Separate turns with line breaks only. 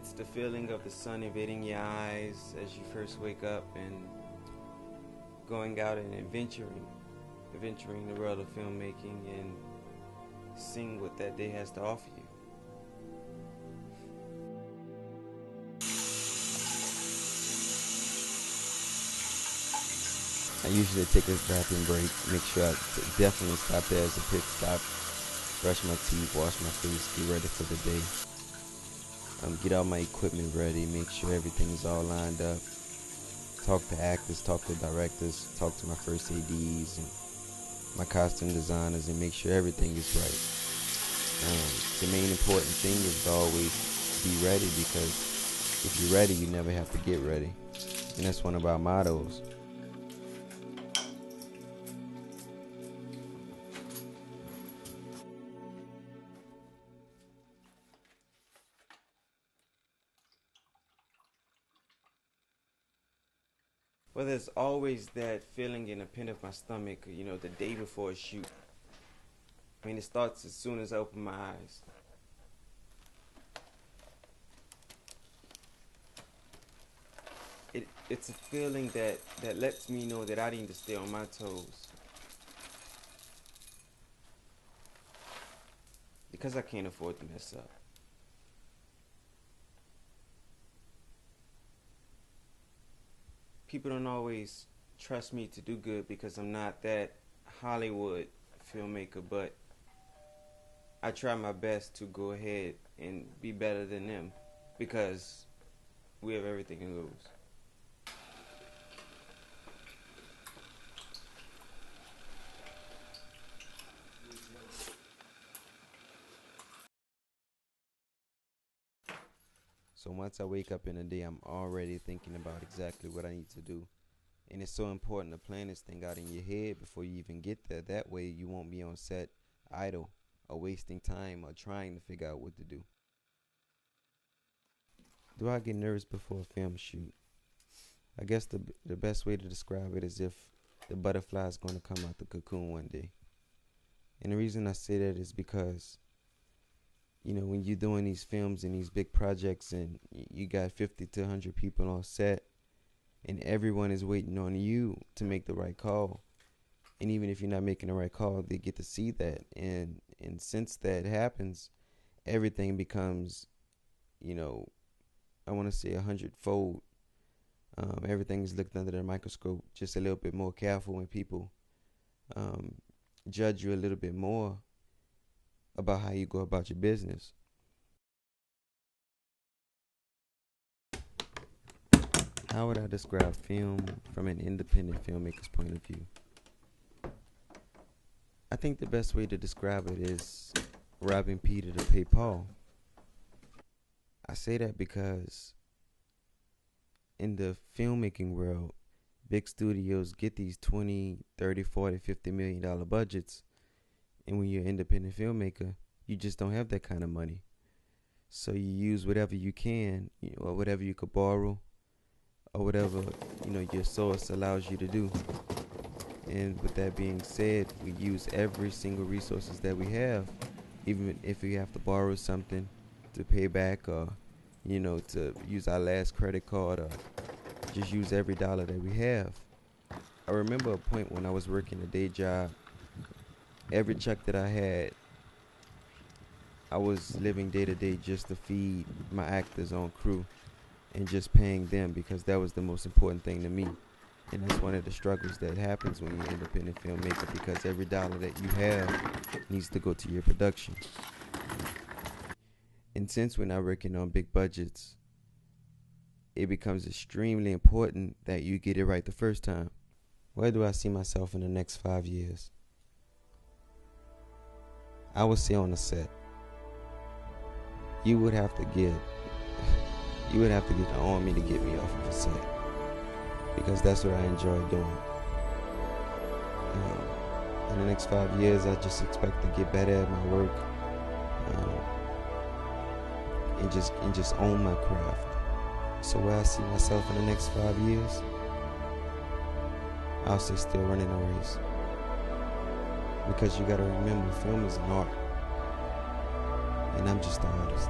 It's the feeling of the sun invading your eyes as you first wake up and going out and adventuring the world of filmmaking and seeing what that day has to offer you. I usually take a bathroom break, make sure I definitely stop there as a pit stop, brush my teeth, wash my face, get ready for the day. Get all my equipment ready, make sure everything's all lined up. Talk to actors, talk to directors, talk to my first ADs and my costume designers and make sure everything is right. The main important thing is to always be ready, because if you're ready, you never have to get ready. And that's one of our mottos. Well, there's always that feeling in the pit of my stomach, the day before a shoot. I mean, it starts as soon as I open my eyes. It's a feeling that lets me know that I need to stay on my toes. Because I can't afford to mess up. People don't always trust me to do good because I'm not that Hollywood filmmaker, but I try my best to go ahead and be better than them because we have everything to lose. So once I wake up in the day, I'm already thinking about exactly what I need to do. And it's so important to plan this thing out in your head before you even get there. That way you won't be on set idle or wasting time or trying to figure out what to do. Do I get nervous before a film shoot? I guess the best way to describe it is if the butterfly is going to come out the cocoon one day. And the reason I say that is because when you're doing these films and these big projects and you got 50 to 100 people on set and everyone is waiting on you to make the right call. And even if you're not making the right call, they get to see that. And since that happens, everything becomes, I want to say 100-fold. Everything is looked under the microscope just a little bit more careful when people judge you a little bit more about how you go about your business. How would I describe film from an independent filmmaker's point of view? I think the best way to describe it is robbing Peter to pay Paul. I say that because in the filmmaking world, big studios get these 20, 30, 40, $50 million budgets. And when you're an independent filmmaker, you just don't have that kind of money. So you use whatever you can, or whatever you could borrow, or whatever, your source allows you to do. And with that being said, we use every single resources that we have, even if we have to borrow something to pay back, or, to use our last credit card, or just use every dollar that we have. I remember a point when I was working a day job. Every check that I had, I was living day to day just to feed my actors on crew and just paying them, because that was the most important thing to me. And that's one of the struggles that happens when you're an independent filmmaker, because every dollar that you have needs to go to your production. And since we're not working on big budgets, it becomes extremely important that you get it right the first time. Where do I see myself in the next 5 years? I would say on the set. You would have to get the army to get me off of the set, because that's what I enjoy doing. In the next 5 years, I just expect to get better at my work, and just own my craft. So where I see myself in the next 5 years, I'll say still running a race. Because you gotta remember, film is an art, and I'm just an artist.